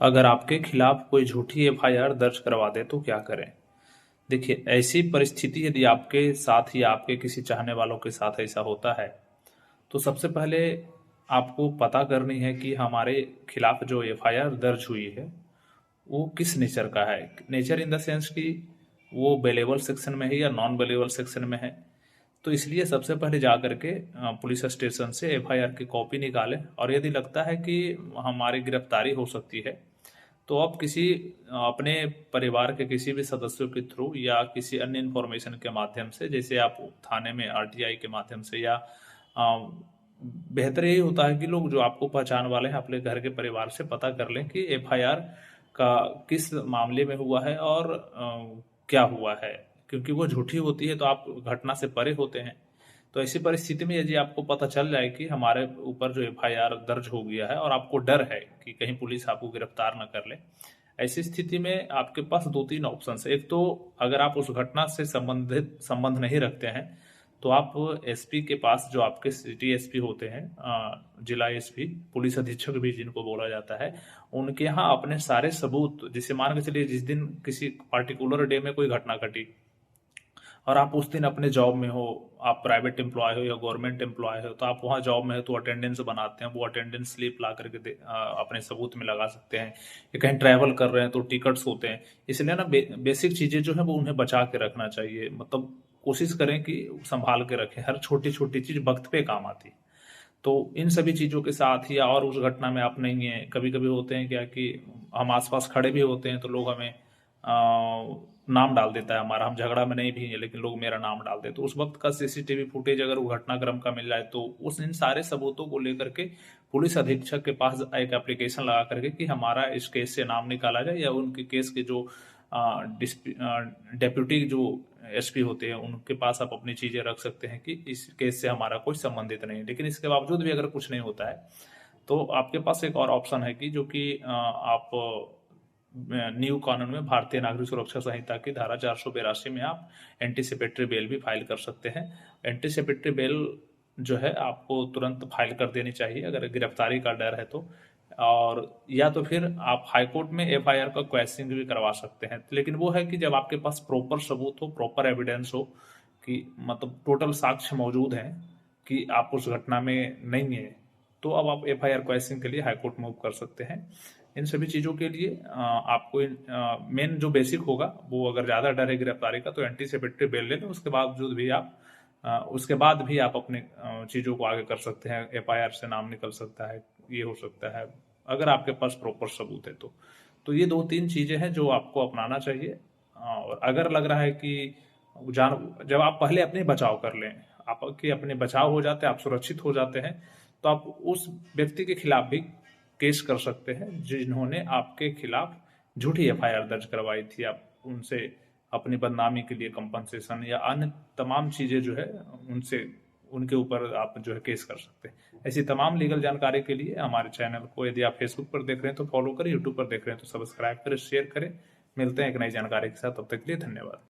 अगर आपके खिलाफ कोई झूठी एफआईआर दर्ज करवा दे तो क्या करें? देखिए, ऐसी परिस्थिति यदि आपके साथ या आपके किसी चाहने वालों के साथ ऐसा होता है, तो सबसे पहले आपको पता करनी है कि हमारे खिलाफ जो एफआईआर दर्ज हुई है, वो किस नेचर का है। नेचर इन द सेंस कि वो बेलेबल सेक्शन में है या नॉन बेलेबल सेक्शन में है। तो इसलिए सबसे पहले जा करके पुलिस स्टेशन से एफआईआर की कॉपी निकालें, और यदि लगता है कि हमारी गिरफ्तारी हो सकती है, तो आप किसी अपने परिवार के किसी भी सदस्यों के थ्रू या किसी अन्य इंफॉर्मेशन के माध्यम से, जैसे आप थाने में आरटीआई के माध्यम से, या बेहतर यही होता है कि लोग जो आपको पहचान वाले हैं अपने घर के परिवार से पता कर लें कि एफआईआर का किस मामले में हुआ है और क्या हुआ है। क्योंकि वो झूठी होती है तो आप घटना से परे होते हैं। तो ऐसी परिस्थिति में यदि आपको पता चल जाए कि हमारे ऊपर जो एफआईआर दर्ज हो गया है और आपको डर है कि कहीं पुलिस आपको गिरफ्तार न कर ले, ऐसी स्थिति में आपके पास दो तीन ऑप्शन है। एक तो अगर आप उस घटना से संबंध नहीं रखते हैं, तो आप एसपी के पास, जो आपके सिटी एसपी होते हैं, जिला एसपी, पुलिस अधीक्षक भी जिनको बोला जाता है, उनके यहाँ अपने सारे सबूत, जैसे मान के चलिए जिस दिन किसी पार्टिकुलर डे में कोई घटना घटी और आप उस दिन अपने जॉब में हो, आप प्राइवेट एम्प्लॉय हो या गवर्नमेंट एम्प्लॉय हो, तो आप वहाँ जॉब में हो तो अटेंडेंस बनाते हैं, वो अटेंडेंस स्लिप ला करके अपने सबूत में लगा सकते हैं। या कहीं ट्रैवल कर रहे हैं तो टिकट्स होते हैं। इसलिए ना बेसिक चीज़ें जो है वो उन्हें बचा के रखना चाहिए। मतलब कोशिश करें कि संभाल के रखें। हर छोटी छोटी चीज़ वक्त पे काम आती है। तो इन सभी चीज़ों के साथ ही, और उस घटना में आप नहीं हैं, कभी कभी होते हैं क्या कि हम आसपास खड़े भी होते हैं तो लोग हमें नाम डाल देता है हमारा, हम झगड़ा में नहीं भी हैं लेकिन लोग मेरा नाम डाल देते, तो उस वक्त का सीसीटीवी फुटेज अगर वो घटनाक्रम का मिल जाए तो उस इन सारे सबूतों को लेकर के पुलिस अधीक्षक के पास एक एप्लीकेशन लगा करके कि हमारा इस केस से नाम निकाला जाए, या उनके केस के जो डेप्यूटी जो एसपी होते हैं उनके पास आप अपनी चीज़ें रख सकते हैं कि इस केस से हमारा कोई संबंधित नहीं है। लेकिन इसके बावजूद भी अगर कुछ नहीं होता है, तो आपके पास एक और ऑप्शन है कि जो कि आप न्यू कानून में भारतीय नागरिक सुरक्षा संहिता की धारा 482 में आप एंटीसिपेटरी बेल भी फाइल कर सकते हैं। एंटीसिपेटरी बेल जो है आपको तुरंत फाइल कर देनी चाहिए अगर गिरफ्तारी का डर है तो। और या तो फिर आप हाई कोर्ट में एफआईआर का क्वेश्चनिंग भी करवा सकते हैं। लेकिन वो है कि जब आपके पास प्रॉपर सबूत हो, प्रॉपर एविडेंस हो, कि मतलब टोटल साक्ष्य मौजूद हैं कि आप उस घटना में नहीं है, तो अब आप एफआईआर क्वेश्चनिंग के लिए हाई कोर्ट मूव कर सकते हैं। इन सभी चीज़ों के लिए आपको मेन जो बेसिक होगा वो, अगर ज़्यादा डर है गिरफ्तारी का तो एंटीसिपेटरी बेल ले लें। उसके बाद भी आप अपने चीज़ों को आगे कर सकते हैं। एफआईआर से नाम निकल सकता है, ये हो सकता है, अगर आपके पास प्रॉपर सबूत है तो ये दो तीन चीज़ें हैं जो आपको अपनाना चाहिए। और अगर लग रहा है कि जब आप पहले अपने बचाव कर लें, आपके अपने बचाव हो जाते हैं, आप सुरक्षित हो जाते हैं, तो आप उस व्यक्ति के खिलाफ भी केस कर सकते हैं जिन्होंने आपके खिलाफ झूठी एफआईआर दर्ज करवाई थी। आप उनसे अपनी बदनामी के लिए कंपनसेशन या अन्य तमाम चीज़ें जो है उनसे, उनके ऊपर आप जो है केस कर सकते हैं। ऐसी तमाम लीगल जानकारी के लिए हमारे चैनल को, यदि आप फेसबुक पर देख रहे हैं तो फॉलो करें, यूट्यूब पर देख रहे हैं तो सब्सक्राइब करें, शेयर करें। मिलते हैं एक नई जानकारी के साथ, तब तक के लिए धन्यवाद।